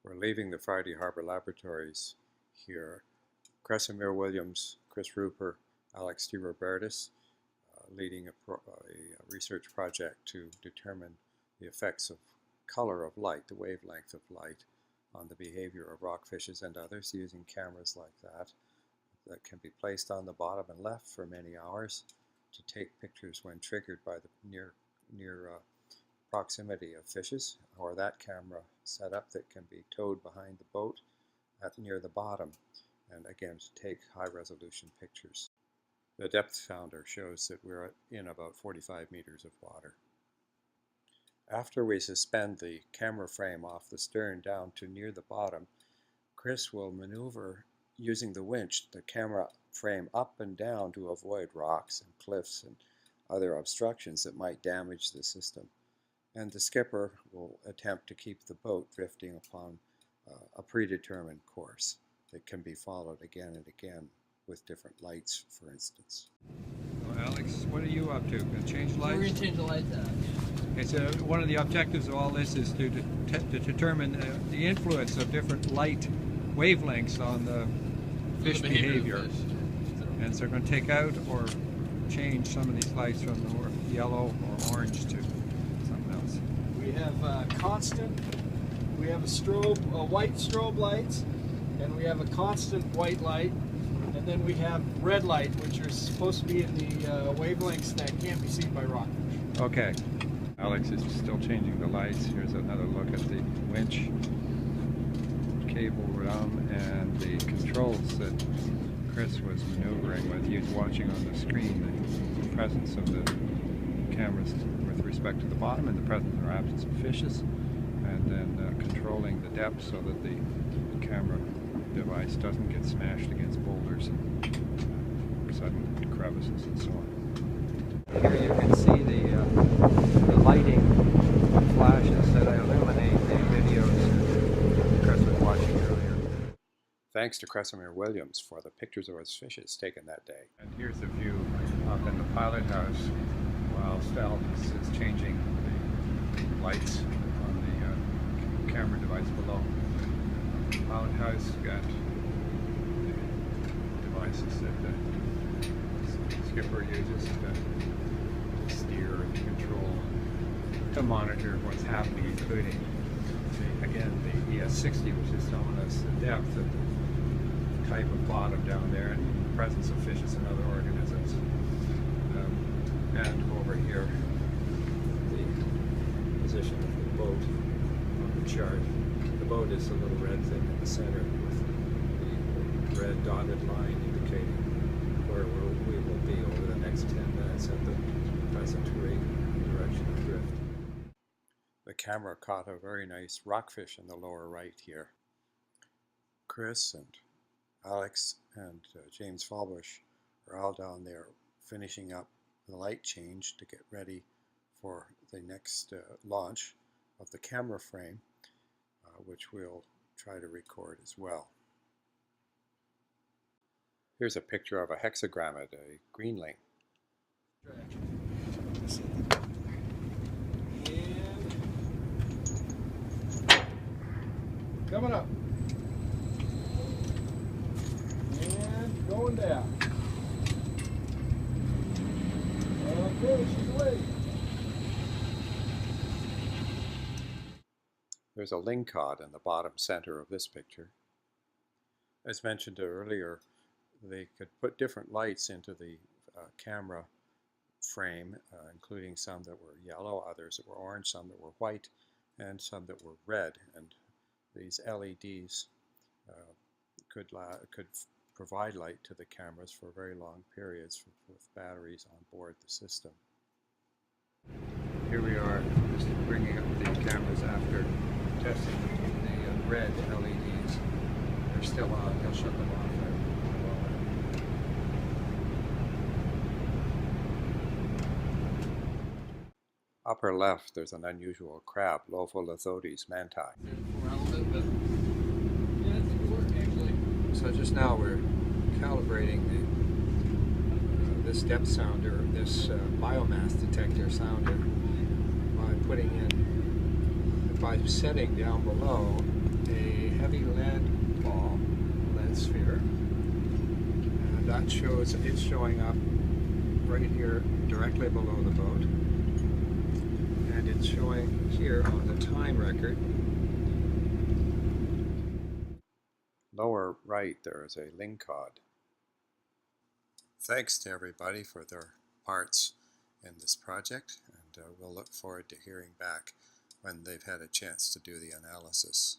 We're leaving the Friday Harbor Laboratories here. Kresimir Williams, Chris Rooper, Alex De Robertis, leading a research project to determine the effects of color of light, the wavelength of light, on the behavior of rockfishes and others using cameras like that can be placed on the bottom and left for many hours to take pictures when triggered by the near proximity of fishes, or that camera setup that can be towed behind the boat near the bottom, and again to take high-resolution pictures. The depth sounder shows that we're in about 45 meters of water. After we suspend the camera frame off the stern down to near the bottom, Chris will maneuver using the winch the camera frame up and down to avoid rocks and cliffs and other obstructions that might damage the system. And the skipper will attempt to keep the boat drifting upon a predetermined course that can be followed again and again with different lights, for instance. Well, Alex, what are you up to? Going to change lights? We're going to change the lights out. Okay, so one of the objectives of all this is to determine the influence of different light wavelengths on the fish behavior. And so we're going to take out or change some of these lights from the yellow or orange to something else. We have constant, we have a white strobe lights, and we have a constant white light, and then we have red light, which are supposed to be in the wavelengths that can't be seen by rockfish. Okay. Alex is still changing the lights. Here's another look at the winch cable run and the controls that Chris was maneuvering with. He was watching on the screen the presence of the cameras with respect to the bottom and the presence or absence of fishes, and then controlling the depth so that the camera device doesn't get smashed against boulders and sudden crevices and so on. Here you can see the lighting flashes that illuminate the videos Chris was watching earlier. Thanks to Kresimir Williams for the pictures of his fishes taken that day. And here's the view up in the pilot house while Alex is changing the lights on the camera device below. The pilot house got the devices that the skipper uses to steer and control, to monitor what's happening, including again the ES60, which is telling us the depth of the type of bottom down there and the presence of fishes and other organisms. And over here, the position of the boat on the chart. The boat is a little red thing in the center with the red dotted line indicating where we will be over the next 10 minutes at the present rate and direction of drift. The camera caught a very nice rockfish in the lower right here. Chris and Alex and James Fallbush are all down there finishing up the light change to get ready for the next launch of the camera frame, which we'll try to record as well. Here's a picture of a hexagramid, a greenling. Coming up. And going down. Okay, she's away. There's a lingcod in the bottom center of this picture. As mentioned earlier, they could put different lights into the camera frame, including some that were yellow, others that were orange, some that were white, and some that were red. And these LEDs could provide light to the cameras for very long periods with batteries on board the system. Here we are, just bringing up the cameras after testing the red LEDs. They're still on. He'll shut them off. Upper left, there's an unusual crab, Lopholithodes manti. So just now we're calibrating this depth sounder, this biomass detector sounder, by setting down below a heavy lead ball, lead sphere. And that shows, it's showing up right here directly below the boat. And it's showing here on the time record. Lower right there is a lingcod. Thanks to everybody for their parts in this project, and we'll look forward to hearing back when they've had a chance to do the analysis.